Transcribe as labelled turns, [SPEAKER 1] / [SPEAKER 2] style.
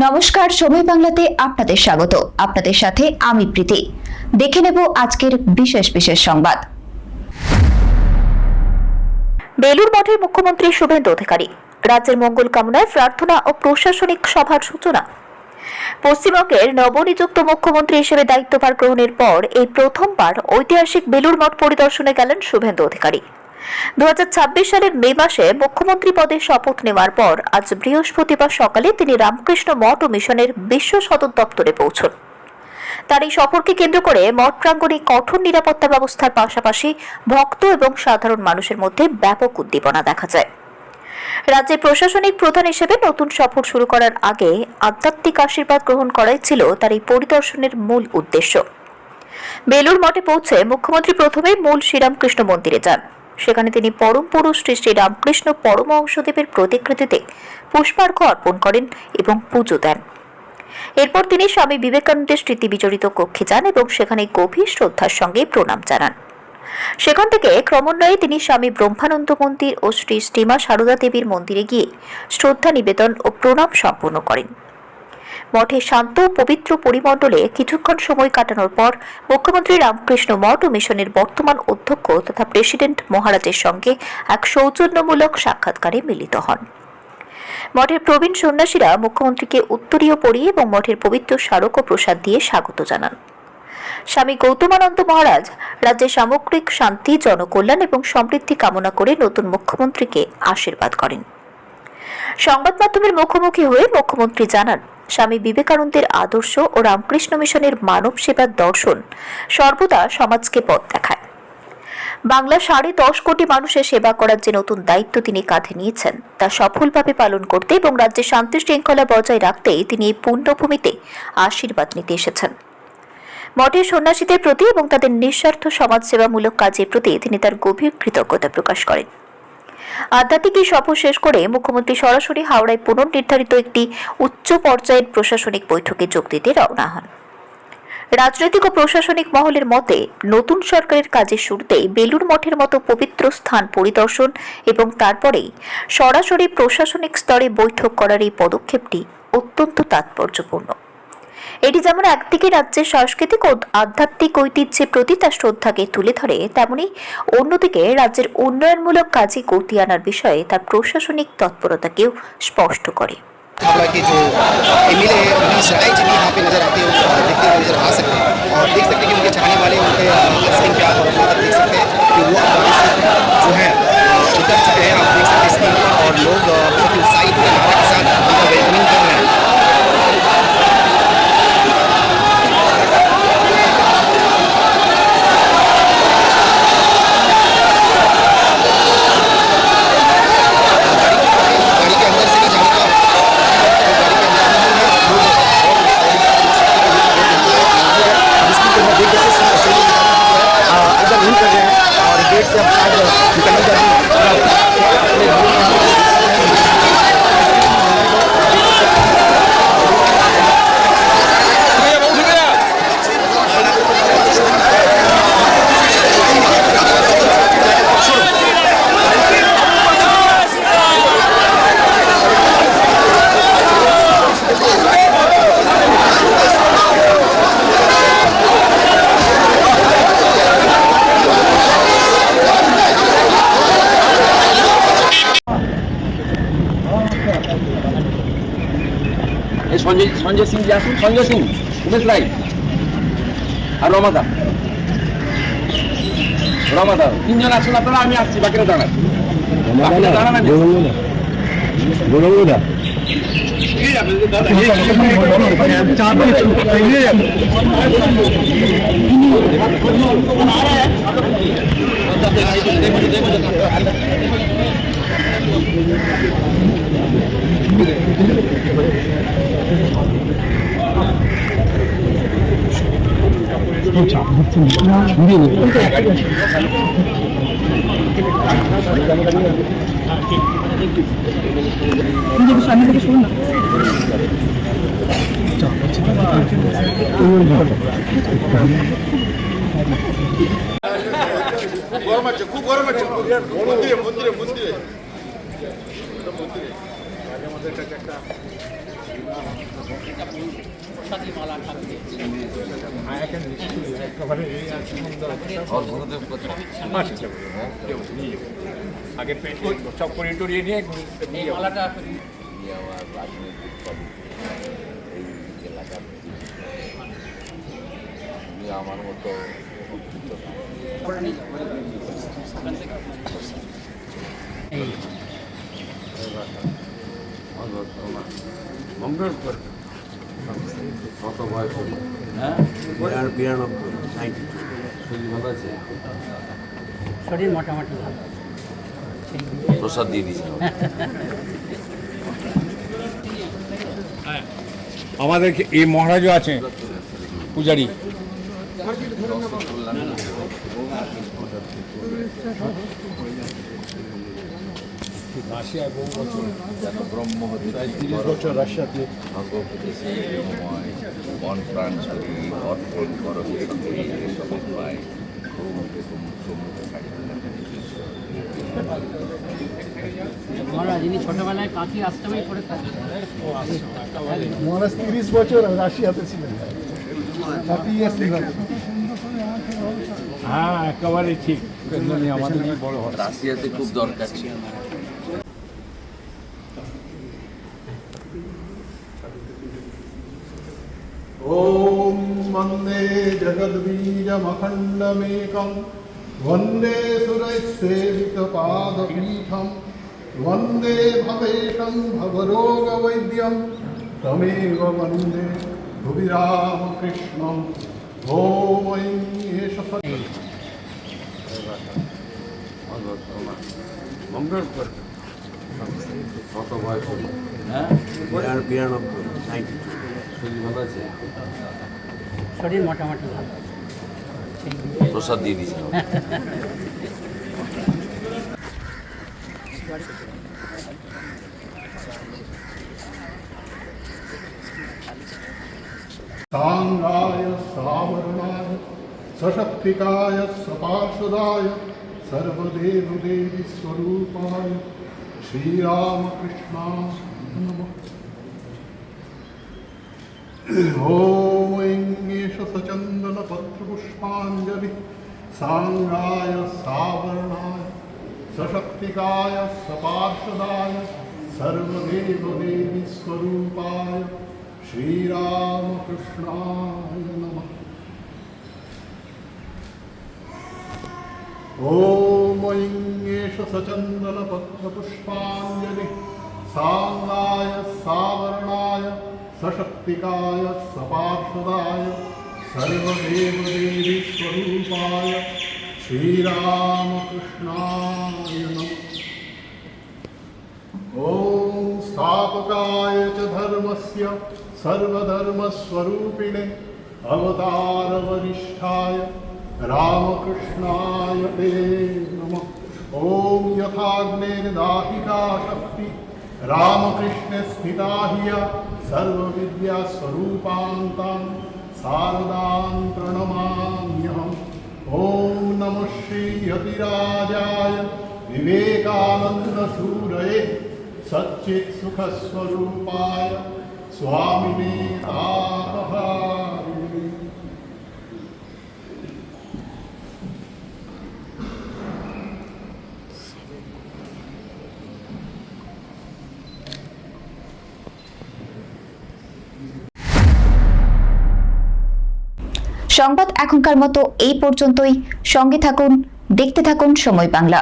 [SPEAKER 1] নমস্কার, সময় বাংলাতে আপনাদের স্বাগত। আপনাদের সাথে আমি প্রীতি। দেখে নেব আজকের বিশেষ বিশেষ সংবাদ। বেলুর মঠের মুখ্যমন্ত্রী শুভেন্দু অধিকারী রাজ্যের মঙ্গল কামনায় প্রার্থনা ও প্রশাসনিক সভার সূচনা। পশ্চিমবঙ্গের নবনিযুক্ত মুখ্যমন্ত্রী হিসেবে দায়িত্বভার গ্রহণের পর এই প্রথমবার ঐতিহাসিক বেলুর মঠ পরিদর্শনে গেলেন শুভেন্দু অধিকারী। 2026 সালের মে মাসে মুখ্যমন্ত্রী পদে শপথ নেওয়ার পর আজ বৃহস্পতিবার সকালে তিনি রামকৃষ্ণ মঠ ও মিশনের বিশ্ব সদর দপ্তরে পৌঁছন। তার এই সফরকে কেন্দ্র করে মঠ প্রাঙ্গণে কঠোর নিরাপত্তা ব্যবস্থার পাশাপাশি ভক্ত এবং সাধারণ মানুষের মধ্যে ব্যাপক উদ্দীপনা দেখা যায়। রাজ্যের প্রশাসনিক প্রধান হিসেবে নতুন সফর শুরু করার আগে আধ্যাত্মিক আশীর্বাদ গ্রহণ করাই ছিল তার এই পরিদর্শনের মূল উদ্দেশ্য। বেলুর মঠে পৌঁছে মুখ্যমন্ত্রী প্রথমে মূল শ্রীরামকৃষ্ণ মন্দিরে যান। সেখানে তিনি পরম পুরুষ শ্রী শ্রী রামকৃষ্ণ পরমহংসদেবের প্রতিকৃতিতে পুষ্পার্ঘ্য অর্পণ করেন এবং পুজো দেন। এরপর তিনি স্বামী বিবেকানন্দের স্মৃতি বিজড়িত কক্ষে যান এবং সেখানে গভীর শ্রদ্ধার সঙ্গে প্রণাম জানান। সেখান থেকে ক্রমান্বয়ে তিনি স্বামী ব্রহ্মানন্দ মন্দির ও শ্রী শ্রীমা সারদা দেবীর মন্দিরে গিয়ে শ্রদ্ধা নিবেদন ও প্রণাম সম্পন্ন করেন। মঠে শান্ত ও পবিত্র পরিমণ্ডলে কিছুক্ষণ সময় কাটানোর পর মুখ্যমন্ত্রী রামকৃষ্ণ মঠ ও মিশনের বর্তমান অধ্যক্ষ তথা প্রেসিডেন্ট মহারাজের সঙ্গে এক সৌজন্যমূলক সাক্ষাৎকারে মিলিত হন। মঠের প্রবীণ সন্ন্যাসীরা মুখ্যমন্ত্রীকে উত্তরীয় পরিয়ে এবং মঠের পবিত্র স্মারক ও প্রসাদ দিয়ে স্বাগত জানান। স্বামী গৌতমানন্দ মহারাজ রাজ্যের সামগ্রিক শান্তি, জনকল্যাণ এবং সমৃদ্ধি কামনা করে নতুন মুখ্যমন্ত্রীকে আশীর্বাদ করেন। সংবাদ মাধ্যমের মুখোমুখি হয়ে মুখ্যমন্ত্রী জানান, স্বামী বিবেকানন্দের আদর্শ ও রামকৃষ্ণ মিশনের মানব সেবার দর্শন সর্বদা সমাজকে পথ দেখায়। বাংলা 10.5 কোটি মানুষের সেবা করার যে নতুন দায়িত্ব তিনি কাঁধে নিয়েছেন তা সফলভাবে পালন করতে এবং রাজ্যের শান্তি শৃঙ্খলা বজায় রাখতেই তিনি এই পুণ্যভূমিতে আশীর্বাদ নিতে এসেছেন। মঠের সন্ন্যাসীদের প্রতি এবং তাদের নিঃস্বার্থ সমাজসেবামূলক কাজের প্রতি তিনি তার গভীর কৃতজ্ঞতা প্রকাশ করেন। আধ্যাত্মিক এই সফর শেষ করে মুখ্যমন্ত্রী সরাসরি হাওড়ায় পুনর্নির্ধারিত একটি উচ্চ পর্যায়ের প্রশাসনিক বৈঠকে যোগ দিতে রওনা হন। রাজনৈতিক ও প্রশাসনিক মহলের মতে নতুন সরকারের কাজের শুরুতেই বেলুর মঠের মতো পবিত্র স্থান পরিদর্শন এবং তারপরেই সরাসরি প্রশাসনিক স্তরে বৈঠক করার এই পদক্ষেপটি অত্যন্ত তাৎপর্যপূর্ণ। এটি যেমন একদিকে রাজ্যের সাংস্কৃতিক ও আধ্যাত্মিক ঐতিহ্যের প্রতি তার শ্রদ্ধাকে তুলে ধরে, তেমনি অন্যদিকে রাজ্যের উন্নয়নমূলক কাজে গতি আনার বিষয়ে তার প্রশাসনিক তৎপরতাকেও স্পষ্ট করে।
[SPEAKER 2] के जो एमएलए मनीष राय जी भी यहाँ पे नजर आते हैं, देखते हुए नजर आ सकते हैं और देख सकते हैं कि उनके चाहने वाले उनके स्नेह प्यार और मदद देख सकते हैं कि वो जो है उतर चुके हैं। आप देख सकते हैं स्क्रीन पर और लोग बहुत उत्साहित के साथ उनका वेलकमिंग कर रहे हैं।
[SPEAKER 3] সঞ্জয় সিং আসুন, সঞ্জয় সিং, উমেশ রায় আর রমাদা তিনজন আসুন আপনারা, আমি আসছি, বাকিরা দাঁড়ান।
[SPEAKER 4] সামনে থেকে শুনুন না।
[SPEAKER 5] গরম আছে, খুব গরম আছে। মন্দিরে মন্দিরে মন্দিরে
[SPEAKER 6] আগে সব করে টরিয়ে নিয়ে মালাটা
[SPEAKER 7] আমার রাজনৈতিক দল এই এলাকার উনি আমার মতো উপকৃত মঙ্গল কত বয়স হলো? হ্যাঁ 92 শরীর ভালো আছে?
[SPEAKER 4] শরীর মোটামুটি ভালো।
[SPEAKER 7] প্রসাদ দিয়ে দিয়েছিলাম।
[SPEAKER 6] আমাদের এই মহারাজও আছে পূজারী। রাশিয়ায় বহু বছর
[SPEAKER 7] যেন ব্রহ্ম হতে
[SPEAKER 6] 30 বছর রাশিয়াতে
[SPEAKER 7] ভগবতী শ্রীময় মন প্রাণ শরীর অর্পণ করো সবাই পায়
[SPEAKER 4] মহারাজ ইনি ছোটবেলায় কাঁথি আশ্রমেই পড়ে থাকেন।
[SPEAKER 8] মহারাজ 30 বছর রাশিয়াতে ছিলেন। 30 years
[SPEAKER 6] হ্যাঁ একেবারে ঠিক। আমাদের বড় হয়
[SPEAKER 7] রাশিয়াতে খুব দরকার ছিল।
[SPEAKER 8] ॐ वन्दे जगद्बीजमखण्डमेकं वन्दे सुरैस्सेवितपादपीठं वन्दे भवेशं भवरोगवैद्यं तमेव वन्दे भुवि रामकृष्णम् ॐ ऐं एष
[SPEAKER 7] মঙ্গল কত বয়স হলো? হ্যাঁ 92 শরীর ভালো আছে?
[SPEAKER 4] শরীর মোটামুটি ভালো।
[SPEAKER 7] প্রসাদ দিয়ে দিয়েছিলাম।
[SPEAKER 8] सांगाय सावरणाय सशक्तिकाय सपार्षदाय सर्वदेवदेवी स्वरूपाय श्रीरामकृष्णाय नमः। ॐ ऐं सचन्दनपत्रपुष्पाञ्जलि सांगाय सावरणाय सशक्तिकाय सपार्षदाय सर्वदेवदेवी स्वरूपाय श्रीरामकृष्णाय नमः। ॐ ऐं सचन्दनपत्रपुष्पाञ्जलि सांगाय सावरणाय सशक्तिकाय सपार्षदाय सर्वदेवदेवी स्वरूपाय श्रीरामकृष्णाय नमः। ॐ स्थापकाय च धर्मस्य सर्वधर्मस्वरूपिणे अवतारवरिष्ठाय रामकृष्णाय ते नमः। ॐ यथाग्नेर्दाहिका शक्ति रामकृष्णे स्थिता ह्य सर्वविद्यास्वरूपान्तां शारदां प्रणमाम्यहम्। ॐ नमः श्रीयतिराजाय विवेकानन्दसूरये सच्चित्सुखस्वरूपाय स्वामिने तापहारिणे।
[SPEAKER 1] সংবাদ এখনকার মতো এই পর্যন্তই। সঙ্গে থাকুন, দেখতে থাকুন সময় বাংলা।